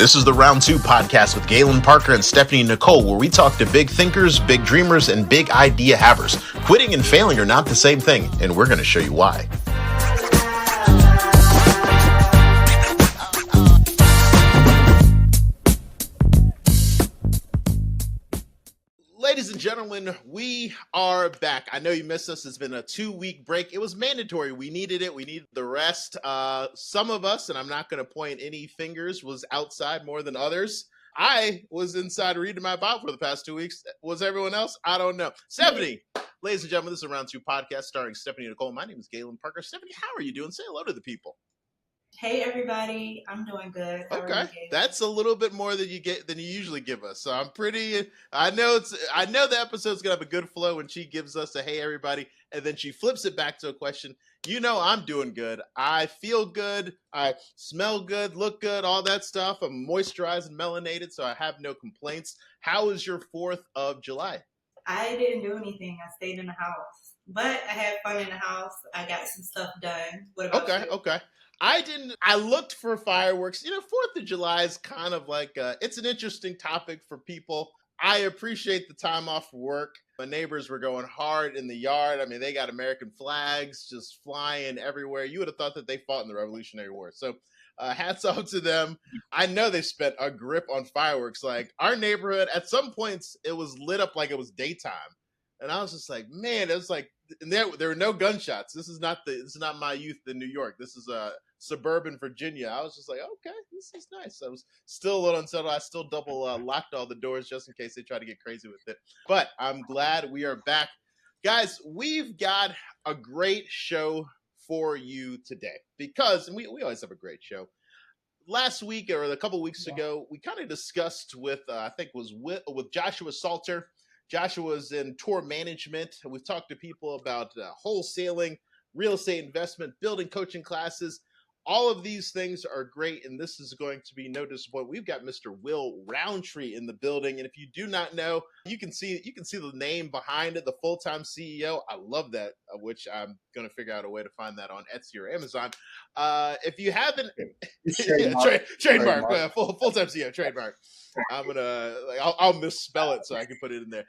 This is the Round 2 podcast with Galen, Parker, and Stephanie Nicole, where we talk to big thinkers, big dreamers, and big idea havers. Quitting and failing are not the same thing, and we're going to show you why. Ladies and gentlemen, we are back. I know you missed us. It's been a 2-week break. It was mandatory. We needed it. We needed the rest. Some of us, and I'm not going to point any fingers, was outside more than others. I was inside reading my Bible for the past 2 weeks. Was everyone else? I don't know. Stephanie, ladies and gentlemen, this is a Round 2 podcast starring Stephanie Nicole. My name is Galen Parker. Stephanie, how are you doing? Say hello to the people. Hey everybody, I'm doing good. How Okay, that's a little bit more than you usually give us. So I know the episode's gonna have a good flow when she gives us a hey everybody, and then she flips it back to a question. You know, I'm doing good. I feel good. I smell good, look good, all that stuff. I'm moisturized and melanated, so I have no complaints. How was your 4th of July? I didn't do anything. I stayed in the house, but I had fun in the house. I got some stuff done. What about you? Okay. I looked for fireworks. You know, 4th of July is kind of like, it's an interesting topic for people. I appreciate the time off work. My neighbors were going hard in the yard. I mean, they got American flags just flying everywhere. You would have thought that they fought in the Revolutionary War. So hats off to them. I know they spent a grip on fireworks. Like our neighborhood, at some points, it was lit up like it was daytime. And I was just like, man, it was like, and there were no gunshots. This is not my youth in New York. This is suburban Virginia. I was just like, okay, this is nice. I was still a little unsettled. I still double locked all the doors just in case they try to get crazy with it. But I'm glad we are back. Guys, we've got a great show for you today because we always have a great show. Last week or a couple weeks ago, we kind of discussed with, I think it was with Joshua Salter. Joshua's in tour management. We've talked to people about wholesaling, real estate investment, building coaching classes. All of these things are great, and this is going to be no disappointment. We've got Mr. Will Roundtree in the building, and if you do not know, you can see the name behind it, the full-time CEO. I love that, which I'm going to figure out a way to find that on Etsy or Amazon. If you haven't, trademark. Full-time CEO, trademark. I'll misspell it so I can put it in there.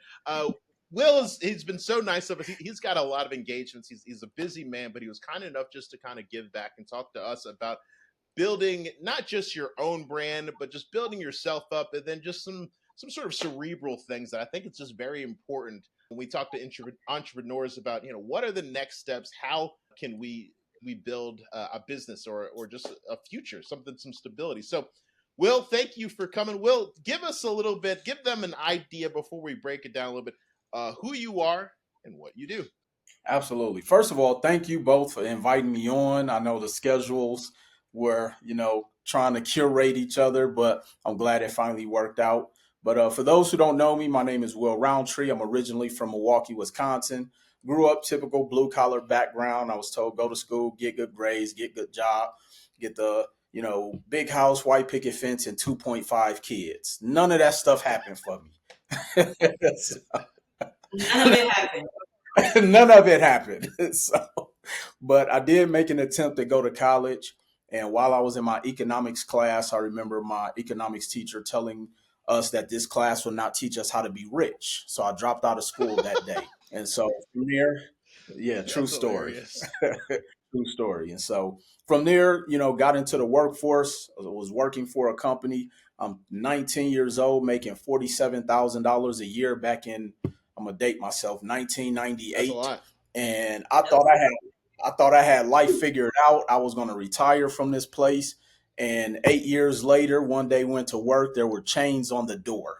Will he's been so nice of us. He's got a lot of engagements. He's a busy man, but he was kind enough just to kind of give back and talk to us about building not just your own brand, but just building yourself up, and then just some sort of cerebral things that I think it's just very important when we talk to entrepreneurs about, you know, what are the next steps? How can we build a business or just a future, some stability. So Will, thank you for coming. Will, give them an idea before we break it down a little bit, who you are and what you do. Absolutely. First of all, thank you both for inviting me on. I know the schedules were, trying to curate each other, but I'm glad it finally worked out. But for those who don't know me, my name is Will Roundtree. I'm originally from Milwaukee, Wisconsin. Grew up typical blue collar background. I was told go to school, get good grades, get good job, get the big house, white picket fence, and 2.5 kids. None of that stuff happened for me. None of it happened. None of it happened. But I did make an attempt to go to college. And while I was in my economics class, I remember my economics teacher telling us that this class will not teach us how to be rich. So I dropped out of school that day. And so from there, true story. True story. And so from there, got into the workforce. I was working for a company. I'm 19 years old, making $47,000 a year back in, I'm gonna date myself, 1998. And I thought I had life figured out. I was gonna retire from this place. And 8 years later, one day went to work, there were chains on the door.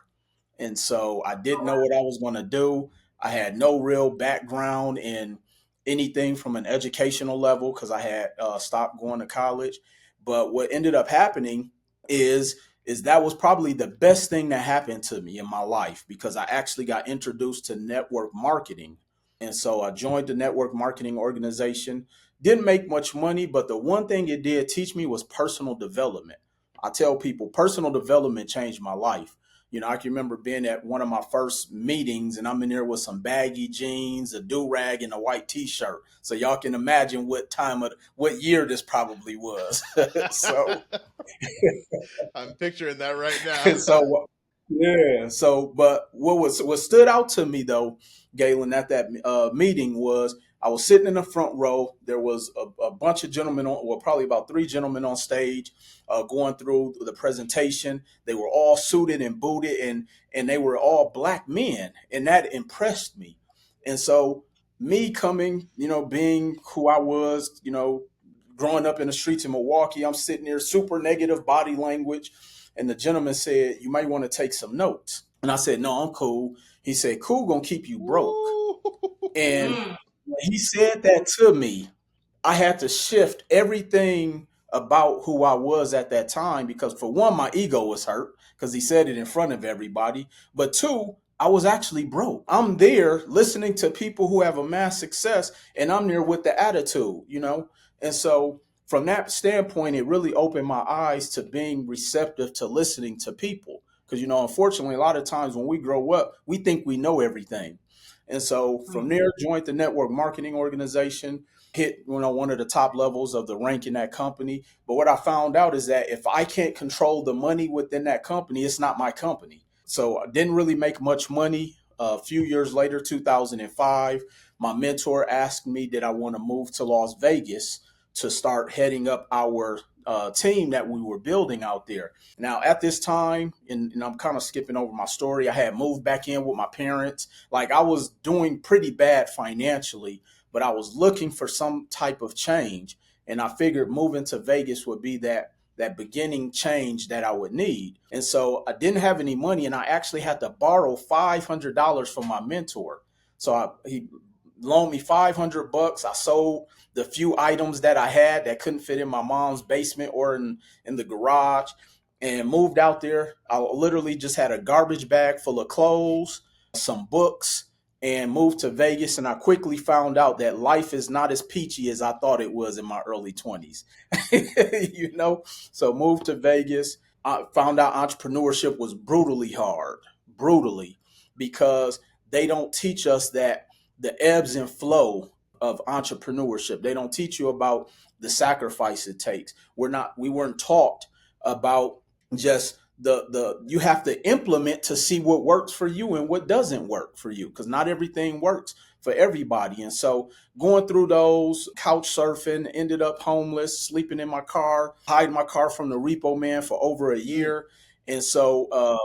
And so I didn't know what I was gonna do. I had no real background in anything from an educational level because I had stopped going to college. But what ended up happening is that was probably the best thing that happened to me in my life because I actually got introduced to network marketing. And so I joined the network marketing organization. Didn't make much money, but the one thing it did teach me was personal development. I tell people personal development changed my life I can remember being at one of my first meetings, and I'm in there with some baggy jeans, a do-rag, and a white t-shirt. So y'all can imagine what year this probably was. So I'm picturing that right now. so yeah. So, but what stood out to me though, Galen, at that meeting was I was sitting in the front row. There was a bunch of gentlemen on, well, probably about three gentlemen on stage, going through the presentation. They were all suited and booted, and they were all black men, and that impressed me. And so, me coming, being who I was, growing up in the streets in Milwaukee, I'm sitting there, super negative body language. And the gentleman said, "You might want to take some notes." And I said, "No, I'm cool." He said, "Cool gonna keep you broke." Ooh. And Mm. when he said that to me, I had to shift everything about who I was at that time, because for one, my ego was hurt because he said it in front of everybody. But two, I was actually broke. I'm there listening to people who have amassed success, and I'm there with the attitude. And so from that standpoint, it really opened my eyes to being receptive to listening to people. Because, unfortunately, a lot of times when we grow up, we think we know everything. And so from there, joined the network marketing organization, hit one of the top levels of the rank in that company. But what I found out is that if I can't control the money within that company, it's not my company. So I didn't really make much money. A few years later, 2005, my mentor asked me, did I want to move to Las Vegas to start heading up our team that we were building out there. Now, at this time, and I'm kind of skipping over my story, I had moved back in with my parents. Like, I was doing pretty bad financially, but I was looking for some type of change. And I figured moving to Vegas would be that beginning change that I would need. And so I didn't have any money, and I actually had to borrow $500 from my mentor. So he loaned me $500. I sold the few items that I had that couldn't fit in my mom's basement or in the garage, and moved out there. I literally just had a garbage bag full of clothes, some books, and moved to Vegas. And I quickly found out that life is not as peachy as I thought it was in my early 20s. So moved to Vegas. I found out entrepreneurship was brutally hard, brutally, because they don't teach us that the ebbs and flow of entrepreneurship. They don't teach you about the sacrifice it takes. We weren't taught about just the you have to implement to see what works for you and what doesn't work for you, because not everything works for everybody. And so going through those, couch surfing, ended up homeless, sleeping in my car, hiding my car from the repo man for over a year. And so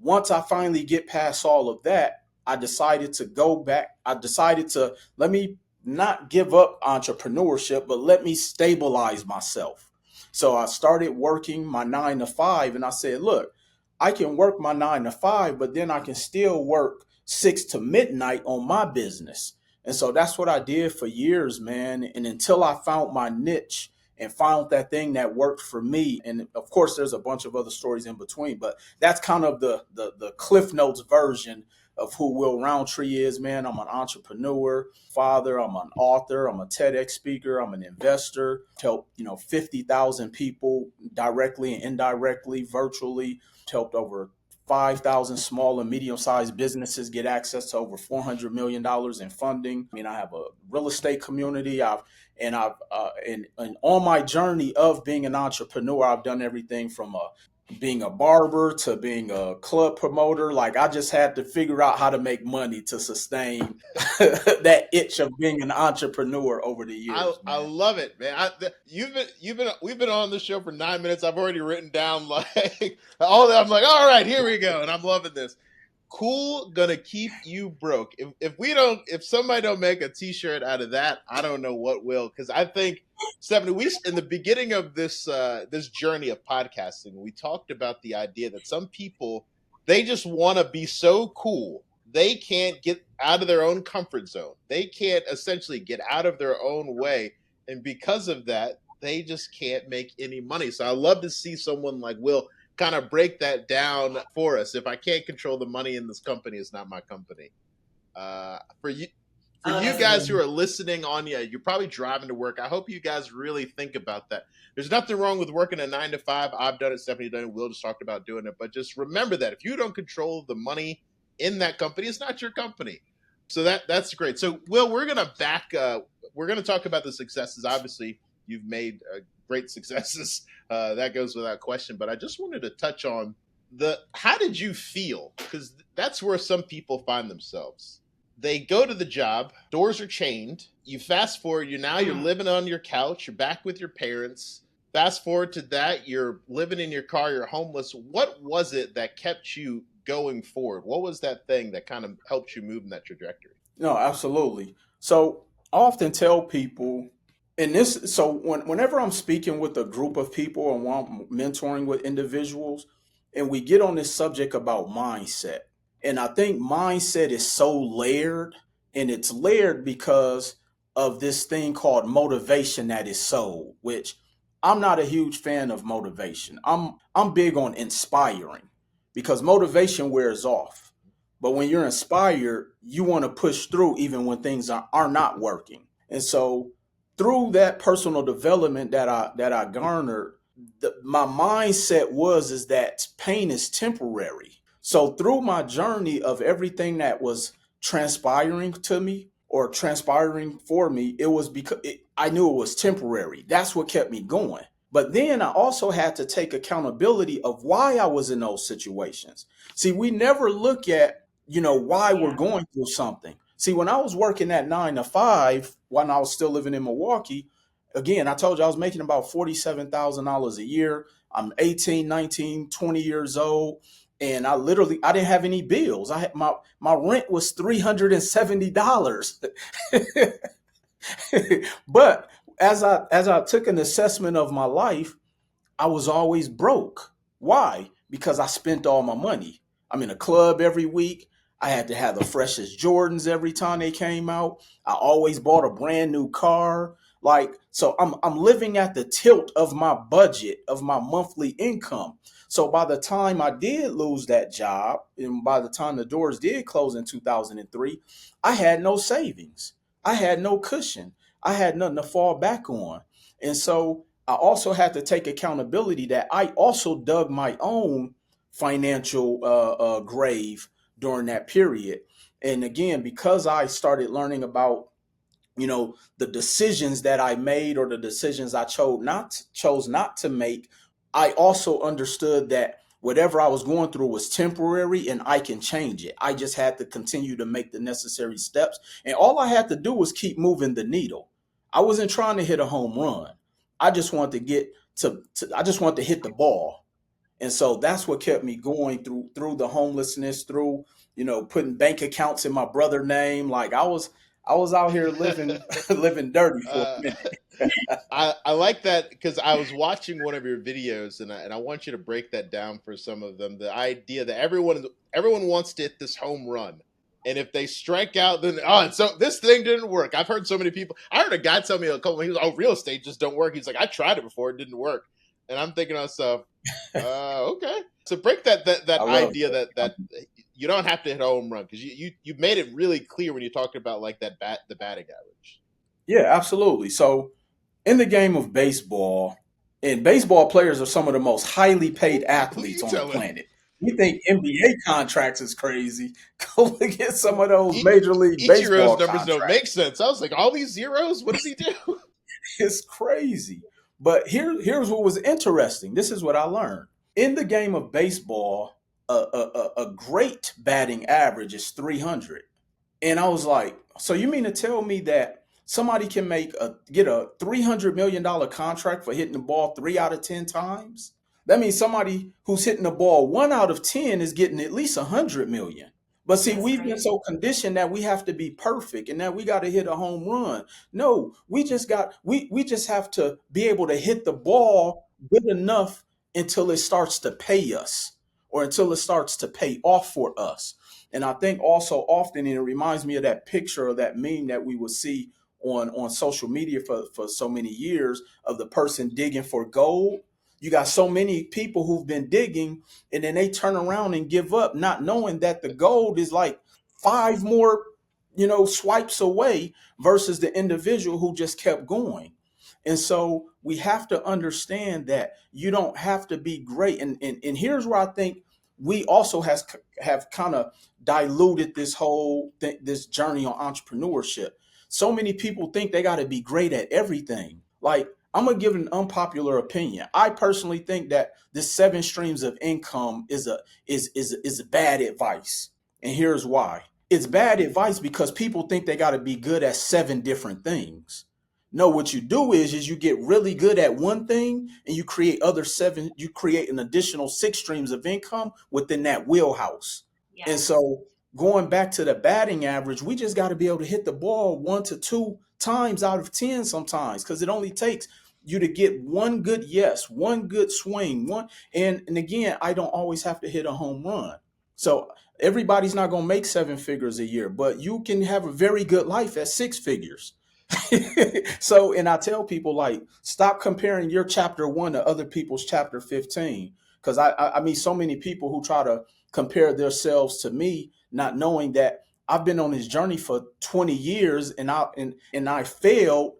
once I finally get past all of that, I decided to go back. I decided to let me not give up entrepreneurship, but let me stabilize myself. So I started working my 9 to 5, and I said, look, I can work my 9 to 5, but then I can still work 6 to midnight on my business. And so that's what I did for years, man. And until I found my niche and found that thing that worked for me. And of course, there's a bunch of other stories in between, but that's kind of the Cliff Notes version of who Will Roundtree is, man. I'm an entrepreneur, father, I'm an author, I'm a TEDx speaker, I'm an investor, helped, 50,000 people directly and indirectly, virtually, helped over 5,000 small and medium-sized businesses get access to over $400 million in funding. I mean, I have a real estate community. And on my journey of being an entrepreneur, I've done everything from being a barber to being a club promoter. Like, I just had to figure out how to make money to sustain that itch of being an entrepreneur over the years, I man. love it, man. We've been on this show for 9 minutes. I've already written down like all that. I'm like, all right, here we go, and I'm loving this. Cool, gonna keep you broke. If somebody don't make a T-shirt out of that, I don't know what will. Because I think, Stephanie, we in the beginning of this journey of podcasting, we talked about the idea that some people, they just want to be so cool they can't get out of their own comfort zone. They can't essentially get out of their own way, and because of that, they just can't make any money. So I love to see someone like Will kind of break that down for us. If I can't control the money in this company, it's not my company. For For Oh, you that's a guys good who one. are listening on, yeah, you're probably driving to work. I hope you guys really think about that. There's nothing wrong with working a 9 to 5. I've done it. Stephanie done it. Will just talked about doing it. But just remember that if you don't control the money in that company, it's not your company. So that's great. So Will, we're gonna back. We're gonna talk about the successes. Obviously, you've made great successes. That goes without question. But I just wanted to touch on the how did you feel? Because that's where some people find themselves. They go to the job, doors are chained. You fast forward, you're Mm. living on your couch, you're back with your parents. Fast forward to that, you're living in your car, you're homeless. What was it that kept you going forward? What was that thing that kind of helped you move in that trajectory? No, absolutely. So I often tell people, and this, so whenever I'm speaking with a group of people and when I'm mentoring with individuals, and we get on this subject about mindset, and I think mindset is so layered, and it's layered because of this thing called motivation that is sold, which I'm not a huge fan of motivation. I'm big on inspiring because motivation wears off. But when you're inspired, you want to push through even when things are not working. And so through that personal development that I garnered, my mindset was is that pain is temporary. So through my journey of everything that was transpiring to me or transpiring for me, it was because I knew it was temporary. That's what kept me going. But then I also had to take accountability of why I was in those situations. See, we never look at, why we're Yeah. going through something. See, when I was working at 9 to 5, when I was still living in Milwaukee, again, I told you I was making about $47,000 a year. I'm 18, 19, 20 years old. And I didn't have any bills. I had my rent was $370. But as I took an assessment of my life, I was always broke. Why? Because I spent all my money. I'm in a club every week. I had to have the freshest Jordans every time they came out. I always bought a brand new car. Like, so I'm living at the tilt of my budget, of my monthly income. So by the time I did lose that job, and by the time the doors did close in 2003, I had no savings. I had no cushion. I had nothing to fall back on. And so I also had to take accountability that I also dug my own financial grave during that period. And again, because I started learning about, the decisions that I made or the decisions I chose not to make, I also understood that whatever I was going through was temporary and I can change it. I just had to continue to make the necessary steps. And all I had to do was keep moving the needle. I wasn't trying to hit a home run. I just wanted to get I just wanted to hit the ball. And so that's what kept me going through the homelessness, through, putting bank accounts in my brother's name. Like I was out here living living dirty for a uh, minute. I like that because I was watching one of your videos and I want you to break that down for some of them. The idea that everyone wants to hit this home run, and if they strike out, then so this thing didn't work. I've heard so many people. I heard a guy tell me a couple. He was, real estate just don't work. He's like, I tried it before, it didn't work, and I'm thinking to myself, okay. So break that I love idea that you don't have to hit a home run because you made it really clear when you talked about like the batting average. Yeah, absolutely. So in the game of baseball, and baseball players are some of the most highly paid Who athletes you on the telling? planet. You think NBA contracts is crazy? Go look at some of those I- Major League Ichiro's Baseball numbers don't contracts. make sense. I was like, all these zeros? What does he do? It's crazy. But here's what was interesting. This is what I learned. In the game of baseball, a great batting average is 300. And I was like, so you mean to tell me that somebody can get a $300 million contract for hitting the ball 3 out of 10 times? That means somebody who's hitting the ball 1 out of 10 is getting at least 100 million. But see, That's we've been crazy. so conditioned that we have to be perfect and that we got to hit a home run. No, we just have to be able to hit the ball good enough until it starts to pay us or until it starts to pay off for us. And I think also often, and it reminds me of that picture or that meme that we would see on social media for so many years of the person digging for gold. You got so many people who've been digging and then they turn around and give up, not knowing that the gold is like five more, swipes away versus the individual who just kept going. And so we have to understand that you don't have to be great. And here's where I think we also have kind of diluted this journey on entrepreneurship. So many people think they got to be great at everything. Like, I'm gonna give an unpopular opinion. I personally think that this 7 streams of income is bad advice, and here's why. It's bad advice because people think they got to be good at 7 different things. No, what you do is you get really good at one thing and you create an additional 6 streams of income within that wheelhouse. Yeah. And so going back to the batting average, we just got to be able to hit the ball 1 to 2 times out of 10 sometimes, because it only takes you to get one good yes, one good swing, and again, I don't always have to hit a home run. So everybody's not going to make 7 figures a year, but you can have a very good life at 6 figures. So, and I tell people, like, stop comparing your chapter 1 to other people's chapter 15. Because I meet so many people who try to compare themselves to me, not knowing that I've been on this journey for 20 years and I failed,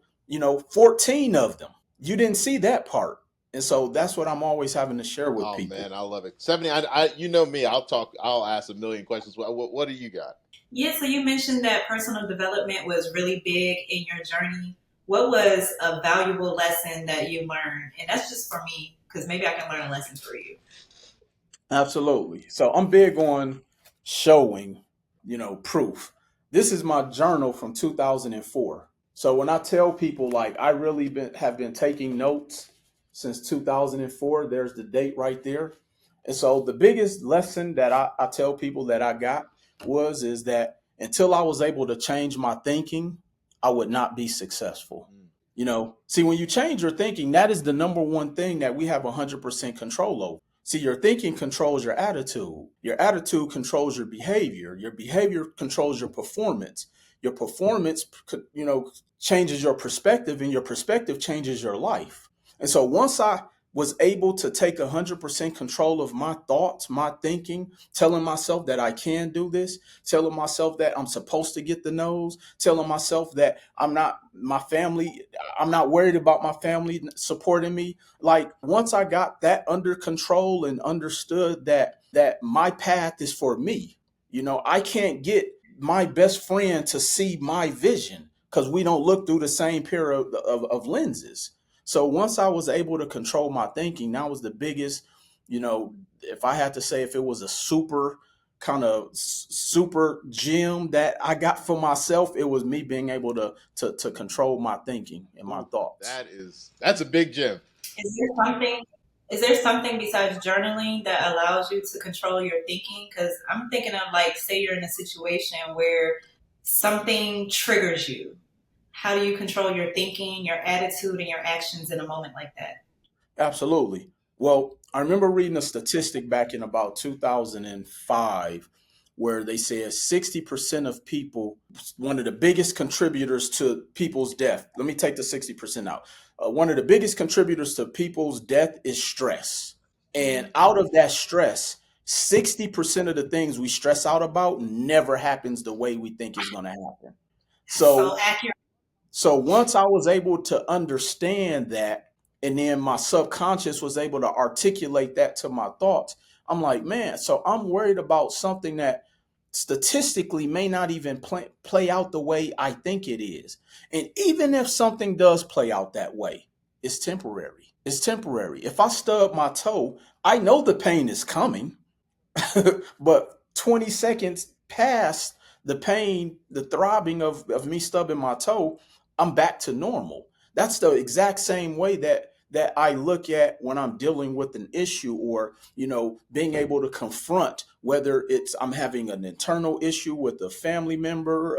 14 of them. You didn't see that part. And so that's what I'm always having to share with people. Oh man, I love it. 70, I you know me, I'll ask a million questions. What do you got? Yeah, so you mentioned that personal development was really big in your journey. What was a valuable lesson that you learned? And that's just for me, because maybe I can learn a lesson for you. Absolutely. So I'm big on showing, proof. This is my journal from 2004. So when I tell people, like, I really have been taking notes since 2004, there's the date right there. And so the biggest lesson that I tell people that I got is that until I was able to change my thinking, I would not be successful. See, when you change your thinking, that is the number one thing that we have 100% control over. See, your thinking controls your attitude. Your attitude controls your behavior. Your behavior controls your performance. Your performance, changes your perspective, and your perspective changes your life. And so once I was able to take 100% control of my thoughts, my thinking, telling myself that I can do this, telling myself that I'm supposed to get the nose, telling myself that I'm not worried about my family supporting me. Like, once I got that under control and understood that my path is for me, I can't get my best friend to see my vision because we don't look through the same pair of lenses. So once I was able to control my thinking, that was the biggest, if I had to say, if it was a super gem that I got for myself, it was me being able to control my thinking and my thoughts. That's a big gem. Is there something besides journaling that allows you to control your thinking? Because I'm thinking of, like, say you're in a situation where something triggers you. How do you control your thinking, your attitude, and your actions in a moment like that? Absolutely. Well, I remember reading a statistic back in about 2005 where they said 60% of people, one of the biggest contributors to people's death. Let me take the 60% out. One of the biggest contributors to people's death is stress. And out of that stress, 60% of the things we stress out about never happens the way we think it's going to happen. So accurate. So once I was able to understand that, and then my subconscious was able to articulate that to my thoughts, I'm like, man, so I'm worried about something that statistically may not even play out the way I think it is. And even if something does play out that way, it's temporary. It's temporary. If I stub my toe, I know the pain is coming, but 20 seconds past the pain, the throbbing of me stubbing my toe, I'm back to normal. That's the exact same way that I look at when I'm dealing with an issue, or being able to confront, whether it's I'm having an internal issue with a family member,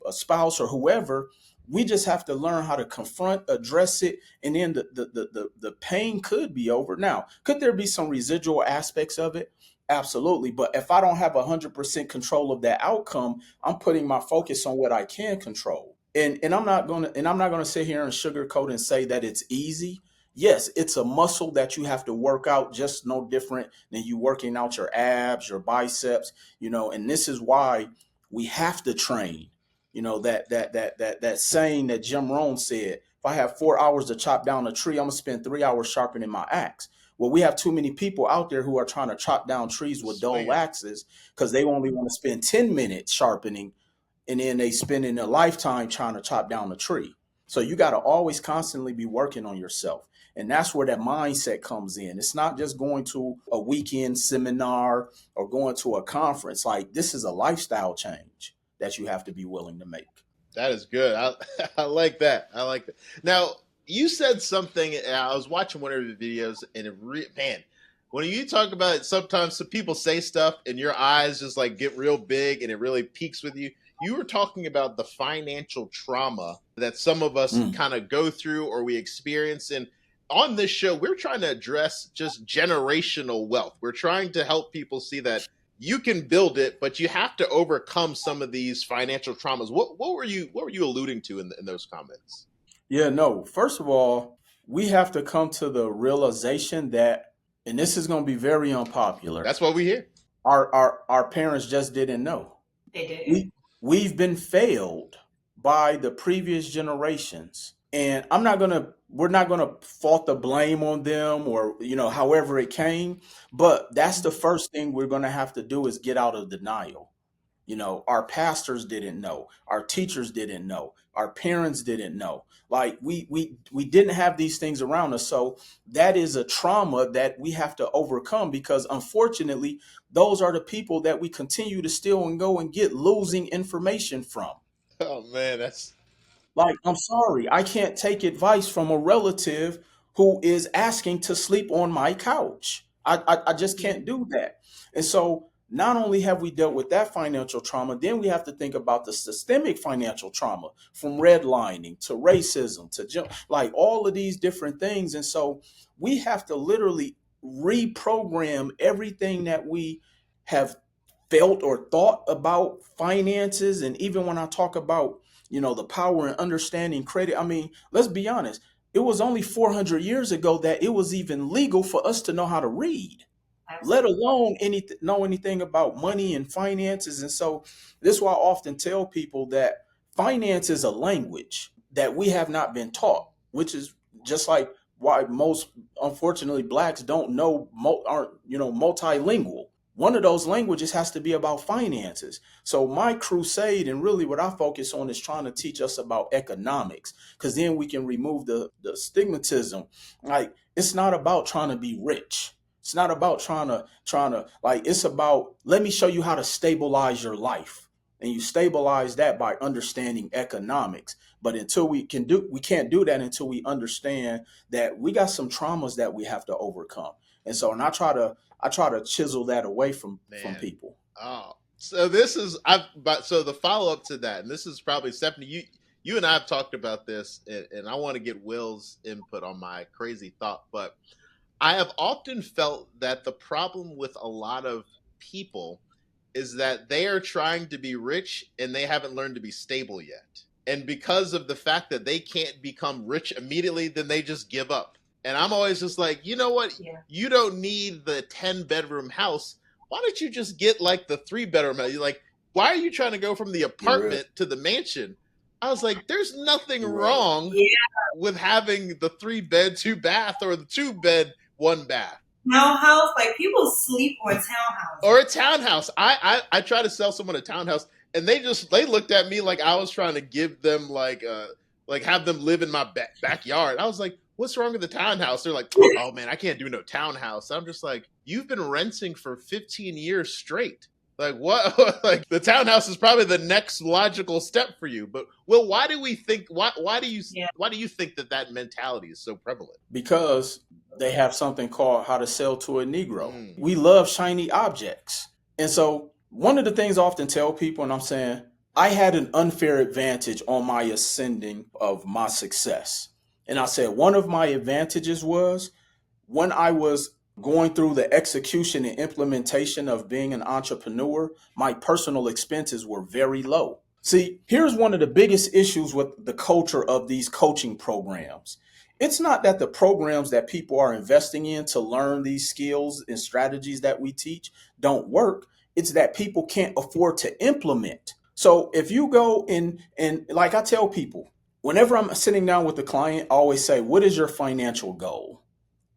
a spouse, or whoever. We just have to learn how to confront, address it, and then the pain could be over. Now, could there be some residual aspects of it? Absolutely. But if I don't have 100% control of that outcome, I'm putting my focus on what I can control. And I'm not gonna sit here and sugarcoat and say that it's easy. Yes, it's a muscle that you have to work out, just no different than you working out your abs, your biceps, and this is why we have to train. that saying that Jim Rohn said, if I have 4 hours to chop down a tree, I'm gonna spend 3 hours sharpening my axe. Well, we have too many people out there who are trying to chop down trees with dull Swinging. axes because they only want to spend 10 minutes sharpening, and then they spending a lifetime trying to chop down a tree. So you got to always constantly be working on yourself. And that's where that mindset comes in. It's not just going to a weekend seminar or going to a conference. Like, this is a lifestyle change that you have to be willing to make. That is good. I like that. I like that. Now, you said something. I was watching one of your videos, and man, when you talk about it, sometimes some people say stuff, and your eyes just like get real big, and it really peaks with you. You were talking about the financial trauma that some of us kind of go through or we experience. And on this show, we're trying to address just generational wealth. We're trying to help people see that you can build it, but you have to overcome some of these financial traumas. What were you alluding to in those comments? Yeah, no. First of all, we have to come to the realization that, and this is going to be very unpopular. That's what we hear. Our parents just didn't know. They did. We've been failed by the previous generations. And we're not gonna fault the blame on them, or however it came, but that's the first thing we're gonna have to do is get out of denial. Our pastors didn't know, our teachers didn't know, our parents didn't know. Like, we didn't have these things around us. So that is a trauma that we have to overcome, because unfortunately, those are the people that we continue to steal and go and get losing information from. Oh man, that's Like, I'm sorry, I can't take advice from a relative who is asking to sleep on my couch. I just can't do that. And so, not only have we dealt with that financial trauma, then we have to think about the systemic financial trauma, from redlining to racism to like all of these different things. And so, we have to literally reprogram everything that we have felt or thought about finances. And even when I talk about the power and understanding credit, I mean, let's be honest, it was only 400 years ago that it was even legal for us to know how to read, let alone know anything about money and finances. And so this is why I often tell people that finance is a language that we have not been taught, which is just like why most, unfortunately, blacks aren't multilingual. One of those languages has to be about finances. So my crusade, and really what I focus on, is trying to teach us about economics, because then we can remove the stigmatism. Like, it's not about trying to be rich. It's not about trying to like, it's about, let me show you how to stabilize your life. And you stabilize that by understanding economics. But until we can't do that until we understand that we got some traumas that we have to overcome. And so, I try to chisel that away from people. Oh, so so the follow up to that, and this is probably, Stephanie, you and I have talked about this, and I want to get Will's input on my crazy thought, but I have often felt that the problem with a lot of people is that they are trying to be rich and they haven't learned to be stable yet. And because of the fact that they can't become rich immediately, then they just give up. And I'm always just like, you know what? Yeah. You don't need the 10-bedroom house. Why don't you just get like the 3-bedroom house? You're like, why are you trying to go from the apartment to the mansion? I was like, there's nothing wrong with having the 3-bed, 2-bath, or the 2-bed, 1-bath. Townhouse, like, people sleep on townhouse. Or a townhouse. I try to sell someone a townhouse, and they looked at me like I was trying to give them like have them live in my backyard. I was like, what's wrong with the townhouse? They're like, oh man, I can't do no townhouse. I'm just like, you've been renting for 15 years straight. Like, what? Like, the townhouse is probably the next logical step for you. But Will, why do you think that mentality is so prevalent? Because they have something called how to sell to a Negro. We love shiny objects. And so one of the things I often tell people, and I'm saying, I had an unfair advantage on my ascending of my success. And I said, one of my advantages was when I was going through the execution and implementation of being an entrepreneur, my personal expenses were very low. See, here's one of the biggest issues with the culture of these coaching programs. It's not that the programs that people are investing in to learn these skills and strategies that we teach don't work. It's that people can't afford to implement So if you go and like I tell people, whenever I'm sitting down with the client, I always say, what is your financial goal?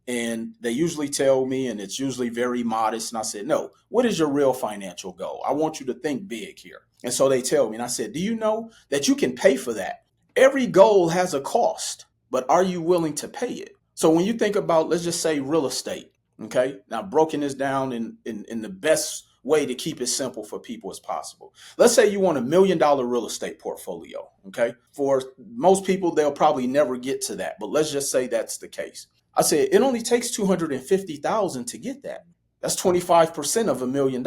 And they usually tell me, and it's usually very modest. And I said, no, what is your real financial goal? I want you to think big here. And so they tell me, and I said, do you know that you can pay for that? Every goal has a cost, but are you willing to pay it? So when you think about, let's just say real estate, okay? Now, broken this down in the best way to keep it simple for people as possible. Let's say you want $1 million real estate portfolio, okay? For most people, they'll probably never get to that, but let's just say that's the case. I said, it only takes 250,000 to get that. That's 25% of $1 million.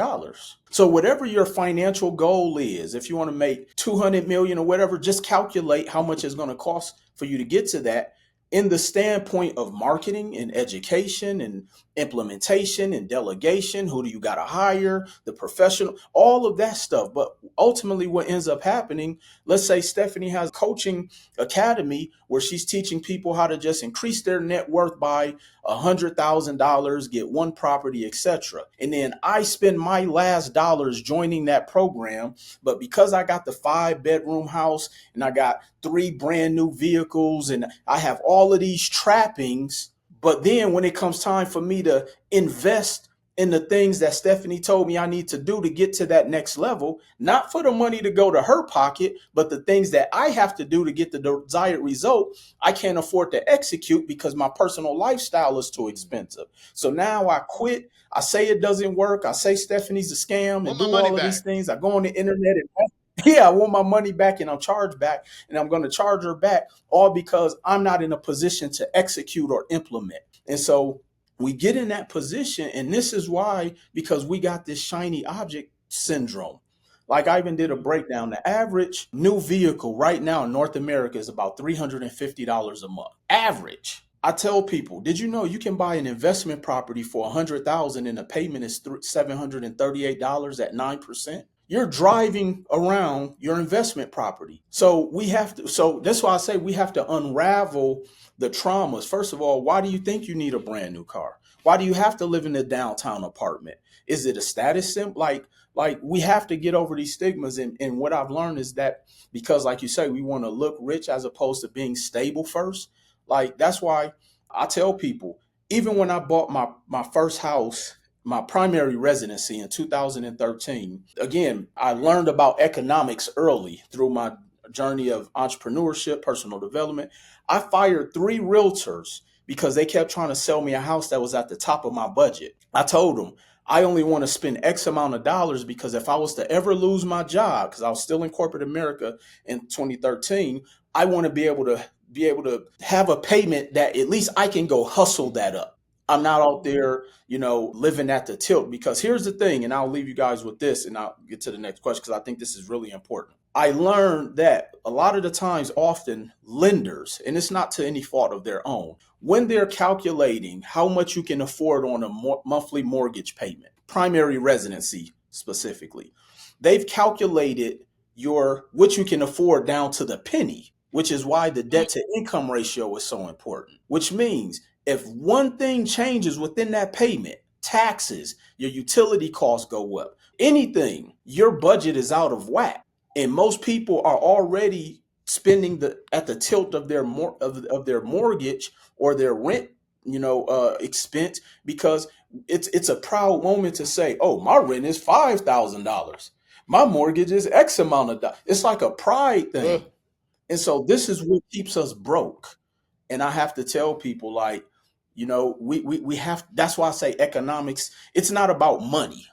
So whatever your financial goal is, if you want to make 200 million or whatever, just calculate how much it's going to cost for you to get to that in the standpoint of marketing and education and implementation and delegation. Who do you got to hire? The professional, all of that stuff. But ultimately what ends up happening, let's say Stephanie has a coaching academy where she's teaching people how to just increase their net worth by $100,000, get one property, etc. And then I spend my last dollars joining that program. But because I got the 5-bedroom house and I got 3 brand new vehicles and I have all of these trappings, but then when it comes time for me to invest in the things that Stephanie told me I need to do to get to that next level, not for the money to go to her pocket, but the things that I have to do to get the desired result, I can't afford to execute because my personal lifestyle is too expensive. So now I quit. I say it doesn't work. I say Stephanie's a scam and Want my do money all of back. these things. I go on the internet and yeah, I want my money back and I'm charged back and I'm going to charge her back, all because I'm not in a position to execute or implement. And so we get in that position, and this is why, because we got this shiny object syndrome. Like I even did a breakdown. The average new vehicle right now in North America is about $350 a month. Average. I tell people, did you know you can buy an investment property for $100,000 and the payment is $738 at 9%? You're driving around your investment property. So we have to, so that's why I say we have to unravel the traumas. First of all, why do you think you need a brand new car? Why do you have to live in a downtown apartment? Is it a status symbol? Like we have to get over these stigmas. And what I've learned is that because, like you say, we want to look rich as opposed to being stable first. Like that's why I tell people, even when I bought my first house, my primary residency in 2013, again, I learned about economics early through my journey of entrepreneurship, personal development. I fired 3 realtors because they kept trying to sell me a house that was at the top of my budget. I told them, I only want to spend X amount of dollars because if I was to ever lose my job, because I was still in corporate America in 2013, I want to be able to have a payment that at least I can go hustle that up. I'm not out there, living at the tilt. Because here's the thing, and I'll leave you guys with this and I'll get to the next question because I think this is really important. I learned that a lot of the times, often lenders, and it's not to any fault of their own, when they're calculating how much you can afford on a monthly mortgage payment, primary residency specifically, they've calculated what you can afford down to the penny, which is why the debt to income ratio is so important, which means if one thing changes within that payment, taxes, your utility costs go up, anything, your budget is out of whack. And most people are already spending at the tilt of their mortgage or their rent, expense, because it's a proud moment to say, oh, my rent is $5,000. My mortgage is X amount of dollars. It's like a pride thing. And so this is what keeps us broke. And I have to tell people, like, we have, that's why I say economics, it's not about money.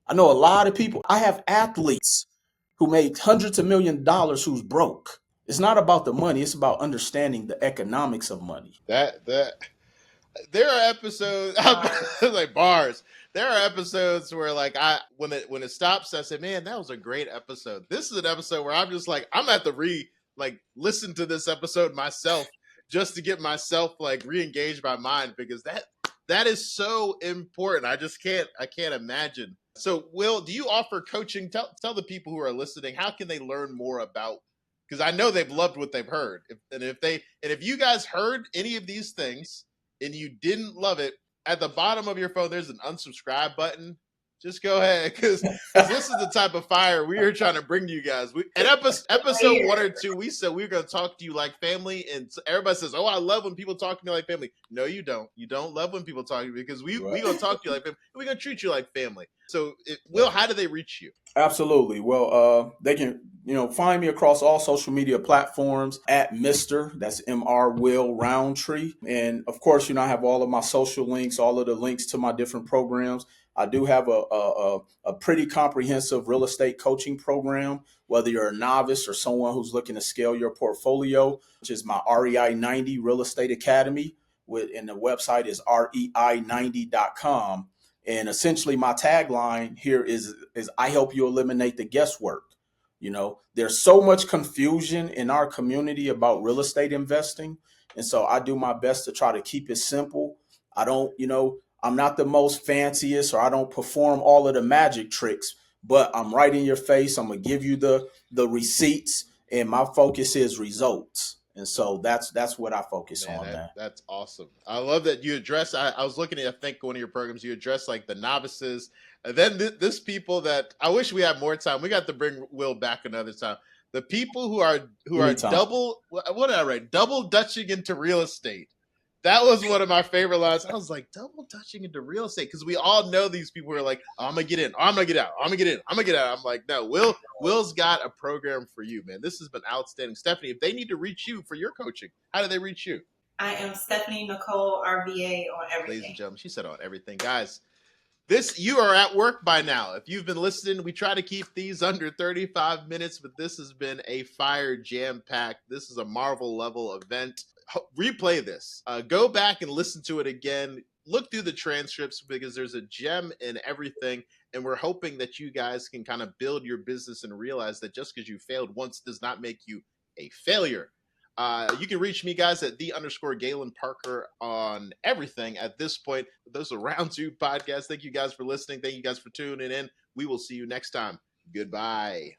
I know a lot of people, I have athletes who make hundreds of $1 millions who's broke. It's not about the money, it's about understanding the economics of money. That there are episodes like bars. There are episodes where like when it stops, I say, man, that was a great episode. This is an episode where I'm just like, I'm at the listen to this episode myself just to get myself like re-engaged my mind, because that is so important. I can't imagine. So Will, do you offer coaching? Tell the people who are listening, how can they learn more about, because I know they've loved what they've heard. If you guys heard any of these things and you didn't love it, at the bottom of your phone, there's an unsubscribe button. Just go ahead, because this is the type of fire we are trying to bring to you guys. At episode 1 or 2, we said we were going to talk to you like family, and everybody says, "Oh, I love when people talk to me like family." No, you don't. You don't love when people talk to you, because we going to talk to you like family. We're going to treat you like family. So, Will, how do they reach you? Absolutely. Well, they can, find me across all social media platforms at Mr. That's Mr. Will Roundtree. And of course, I have all of my social links, all of the links to my different programs. I do have a pretty comprehensive real estate coaching program, whether you're a novice or someone who's looking to scale your portfolio, which is my REI 90 Real Estate Academy. And the website is rei90.com. And essentially my tagline here is I help you eliminate the guesswork. There's so much confusion in our community about real estate investing. And so I do my best to try to keep it simple. I don't, I'm not the most fanciest, or I don't perform all of the magic tricks, but I'm right in your face. I'm going to give you the receipts, and my focus is results. And so that's what I focus on. That's awesome. I love that you address. I was looking at, I think, one of your programs. You address like the novices, and then this people that I wish we had more time. We got to bring Will back another time. The people who are double. What did I write? Double dutching into real estate. That was one of my favorite lines. I was like, double dutching into real estate, because we all know these people who are like, oh, I'm gonna get in, I'm gonna get out, I'm gonna get in, I'm gonna get out. I'm like, no, Will's got a program for you, man. This has been outstanding. Stephanie, if they need to reach you for your coaching, how do they reach you? I am Stephanie Nicole RVA on everything. Ladies and gentlemen, she said on everything, guys. You are at work by now. If you've been listening, we try to keep these under 35 minutes, but this has been a fire jam-packed. This is a Marvel level event. Replay this. Go back and listen to it again. Look through the transcripts, because there's a gem in everything. And we're hoping that you guys can kind of build your business and realize that just because you failed once does not make you a failure. You can reach me, guys, at _Galen Parker on everything at this point. Those are Round 2 podcasts. Thank you guys for listening. Thank you guys for tuning in. We will see you next time. Goodbye.